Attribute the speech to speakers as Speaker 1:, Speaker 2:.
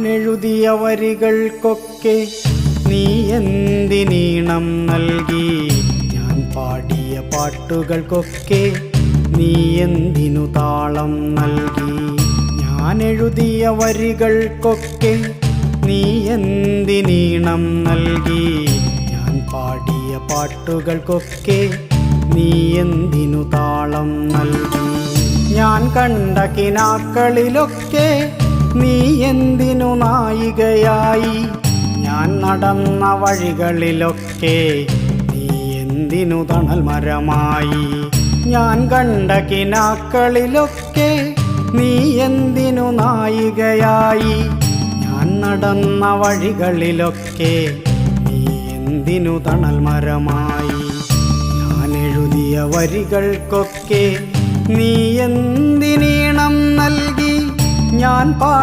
Speaker 1: എഴുതിയ വരികൾക്കൊക്കെ നീ എന്തിനീണം നൽകി? ഞാൻ പാടിയ പാട്ടുകൾക്കൊക്കെ നീ എന്തിനു താളം നൽകി? ഞാൻ എഴുതിയ വരികൾക്കൊക്കെ നീ എന്തിനീണം നൽകി? ഞാൻ പാടിയ പാട്ടുകൾക്കൊക്കെ നീ എന്തിനു താളം നൽകി? ഞാൻ കണ്ട കിനാക്കളിലൊക്കെ നീ എന്തിനു നായികയായി? ഞാൻ നടന്ന വഴികളിലൊക്കെ നീ എന്തിനു തണൽ മരമായി? ഞാൻ കണ്ട കിനാക്കളിലൊക്കെ നീ എന്തിനു നായികയായി? ഞാൻ നടന്ന വഴികളിലൊക്കെ നീ എന്തിനു തണൽ മരമായി? ഞാൻ എഴുതിയ വരികൾക്കൊക്കെ നീ എന്തിനീണം നൽകി? ഞാൻ